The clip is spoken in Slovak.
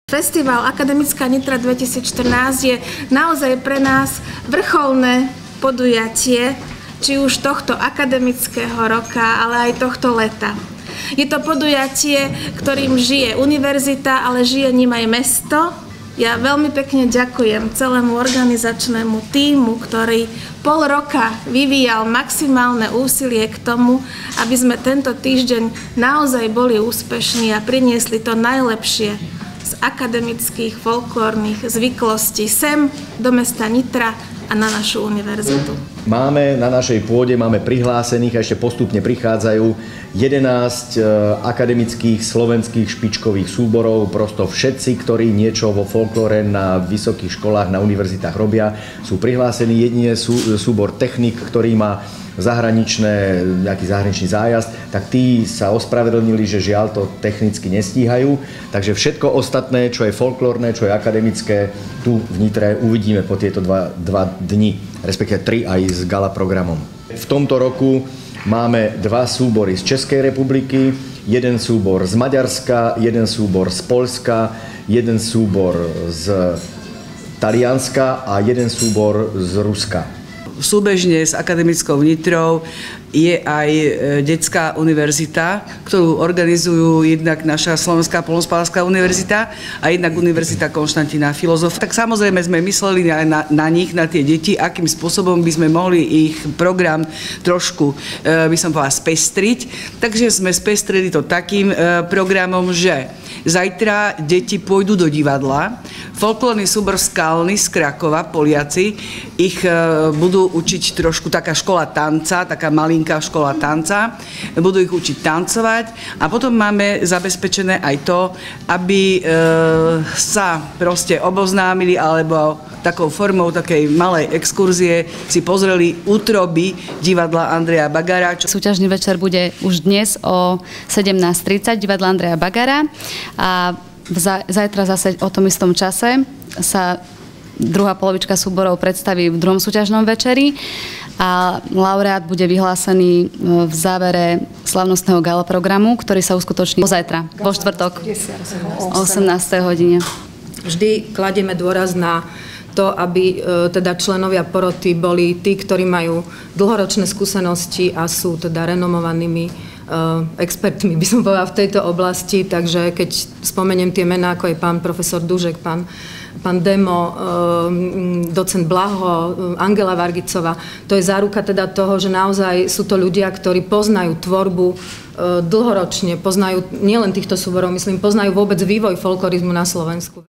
Festival Akademická Nitra 2014 je naozaj pre nás vrcholné podujatie, či už tohto akademického roka, ale aj tohto leta. Je to podujatie, ktorým žije univerzita, ale žije ním aj mesto. Ja veľmi pekne ďakujem celému organizačnému tímu, ktorý pol roka vyvíjal maximálne úsilie k tomu, aby sme tento týždeň naozaj boli úspešní a priniesli to najlepšie z akademických, folklórnych zvyklostí sem do mesta Nitra a na našu univerzitu. Máme na našej pôde, máme prihlásených a ešte postupne prichádzajú 11 akademických slovenských špičkových súborov. Prosto všetci, ktorí niečo vo folklóre na vysokých školách, na univerzitách robia, sú prihlásení. Jedine súbor technik, ktorý má nejaký zahraničný zájazd, tak tí sa ospravedlnili, že žiaľ to technicky nestíhajú. Takže všetko ostatné, čo je folklórne, čo je akademické, tu v Nitre uvidíme po tieto dva dni, respektíve 3 aj s gala programom. V tomto roku máme 2 súbory z Českej republiky, jeden súbor z Maďarska, jeden súbor z Poľska, jeden súbor z Talianska a jeden súbor z Ruska. Súbežne s Akademickou Nitrou je aj detská univerzita, ktorú organizujú jednak naša Slovenská poľnohospodárska univerzita a jednak Univerzita Konštantína Filozofa. Tak samozrejme sme mysleli aj na nich, na tie deti, akým spôsobom by sme mohli ich program trošku, by som povedala, spestriť. Takže sme spestrili to takým programom, že zajtra deti pôjdu do divadla. Folklórny súbor Skalný z Krakova, Poliaci, ich budú učiť trošku, taká škola tanca, taká malinká škola tanca. Budú ich učiť tancovať a potom máme zabezpečené aj to, aby sa proste oboznámili alebo takou formou takej malej exkurzie si pozreli útroby divadla Andreja Bagara. Súťažný večer bude už dnes o 17:30 divadla Andreja Bagara a zajtra zase o tom istom čase sa druhá polovička súborov predstaví v druhom súťažnom večeri a laureát bude vyhlásený v závere slavnostného gala programu, ktorý sa uskutoční zajtra, vo štvrtok o 18. hodine. Vždy kladieme dôraz na to, aby teda členovia poroty boli tí, ktorí majú dlhoročné skúsenosti a sú teda renomovanými expertmi, by som povedala, v tejto oblasti. Takže keď spomeniem tie mená, ako je pán profesor Dužek, pán Demo, docent Blaho, Angela Vargicová, to je záruka teda toho, že naozaj sú to ľudia, ktorí poznajú tvorbu dlhoročne, poznajú nielen týchto súborov, myslím, poznajú vôbec vývoj folklorizmu na Slovensku.